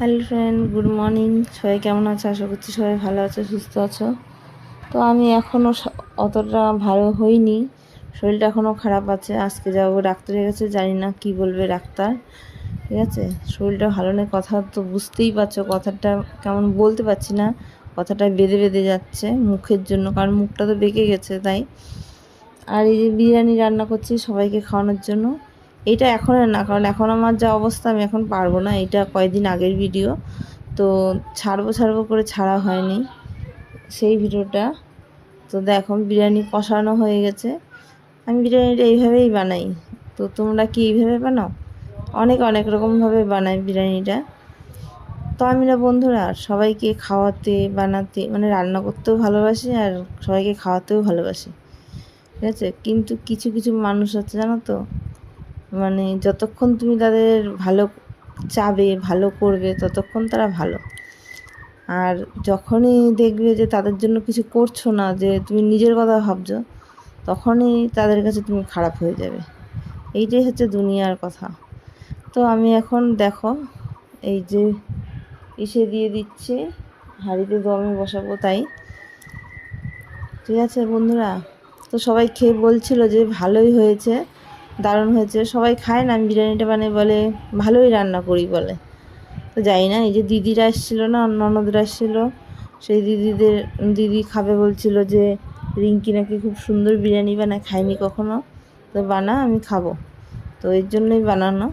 Hello friend, good morning. সবাই কেমন আছো? আশা করছি সবাই ভালো আছো, সুস্থ আছো। তো আমি এখনও অতটা ভালো হইনি, শরীরটা এখনও খারাপ আছে। আজকে যাবো ডাক্তারের কাছে, জানি না কি বলবে ডাক্তার। ঠিক আছে, শরীরটা ভালো নেই, কথা তো বুঝতেই পারছো, কথাটা কেমন বলতে পারছি না, কথাটা বেঁধে বেঁধে যাচ্ছে মুখের জন্য, কারণ মুখটা তো বেঁকে গেছে তাই। আর এই যে বিরিয়ানি রান্না করছি সবাইকে খাওয়ানোর জন্য। এটা এখন না, কারণ এখন আমার যা অবস্থা আমি এখন পারবো না, এটা কয়েকদিন আগের ভিডিও, তো ছাড়বো করে ছাড়া হয়নি সেই ভিডিওটা। তো দেখো বিরিয়ানি কষানো হয়ে গেছে। আমি বিরিয়ানিটা এইভাবেই বানাই। তো তোমরা কি এইভাবে বানাও? অনেক অনেক রকমভাবে বানাই বিরিয়ানিটা। তো আমি না বন্ধুরা সবাইকে খাওয়াতে বানাতে মানে রান্না করতেও ভালোবাসি, আর সবাইকে খাওয়াতেও ভালোবাসি। ঠিক আছে, কিন্তু কিছু কিছু মানুষ আছে জানো তো, মানে যতক্ষণ তুমি তাদের ভালো চাবে, ভালো করবে, ততক্ষণ তারা ভালো। আর যখনই দেখবে যে তাদের জন্য কিছু করছো না, যে তুমি নিজের কথা ভাবছো, তখনই তাদের কাছে তুমি খারাপ হয়ে যাবে। এইটাই হচ্ছে দুনিয়ার কথা। তো আমি এখন দেখো এই যে দিয়ে দিচ্ছি হাঁড়িতে, দমে বসাবো তাই। ঠিক আছে বন্ধুরা, তো সবাই খেয়ে বলছিল যে ভালোই হয়েছে, দারুণ হয়েছে। সবাই খায় না, আমি বিরিয়ানিটা বানিয়ে বলে ভালোই রান্না করি বলে। তো যাই না, এই যে দিদিরা এসেছিলো না, ননদরা এসেছিলো, সেই দিদি খাবে বলছিল যে রিঙ্কি নাকি খুব সুন্দর বিরিয়ানি বানায়, খাইনি কখনো, তো বানা, আমি খাবো। তো এর জন্যই বানানো,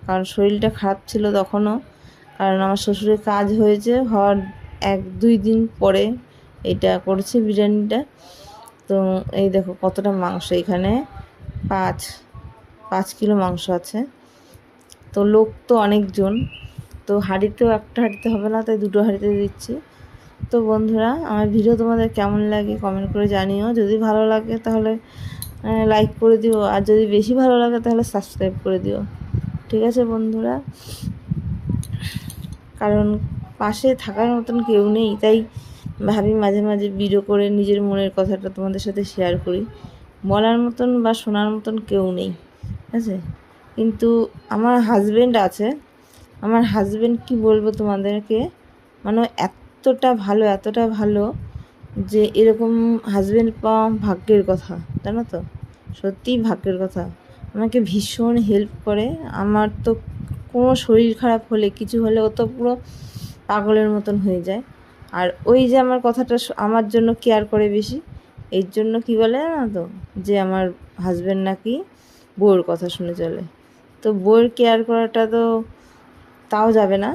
কারণ শরীরটা খারাপ ছিল তখনও, কারণ আমার শ্বশুরের কাজ হয়েছে হওয়ার 1-2 দিন পরে এটা করেছে বিরিয়ানিটা। তো এই দেখো কতটা মাংস, এখানে 5 কিলো মাংস আছে। তো লোক তো অনেকজন, তো হাঁড়িতেও একটা হাঁড়িতে হবে না, তাই 2টো হাঁড়িতে দিচ্ছি। তো বন্ধুরা, আমার ভিডিও তোমাদের কেমন লাগে কমেন্ট করে জানিও। যদি ভালো লাগে তাহলে লাইক করে দিও, আর যদি বেশি ভালো লাগে তাহলে সাবস্ক্রাইব করে দিও। ঠিক আছে বন্ধুরা, কারণ পাশে থাকার মতন কেউ নেই, তাই ভাবি মাঝে মাঝে ভিডিও করে নিজের মনের কথাটা তোমাদের সাথে শেয়ার করি। বলার মতন বা শোনার মতন কেউ নেই, ঠিক আছে। কিন্তু আমার হাজব্যান্ড আছে, আমার হাজব্যান্ড কি বলবো তোমাদেরকে, মানে এতটা ভালো যে এরকম হাজব্যান্ড পাওয়া ভাগ্যের কথা, জানো তো, সত্যিই ভাগ্যের কথা। আমাকে ভীষণ হেল্প করে। আমার তো কোনো শরীর খারাপ হলে কিছু হলে ও তো পুরো পাগলের মতন হয়ে যায়। আর ওই যে আমার কথাটা আমার জন্য কেয়ার করে বেশি, এর জন্য কি বলে না তো, যে আমার হাজব্যান্ড নাকি বউয়ের কথা শুনে চলে। তো বউয়ের কেয়ার করাটা তো তাও যাবে না।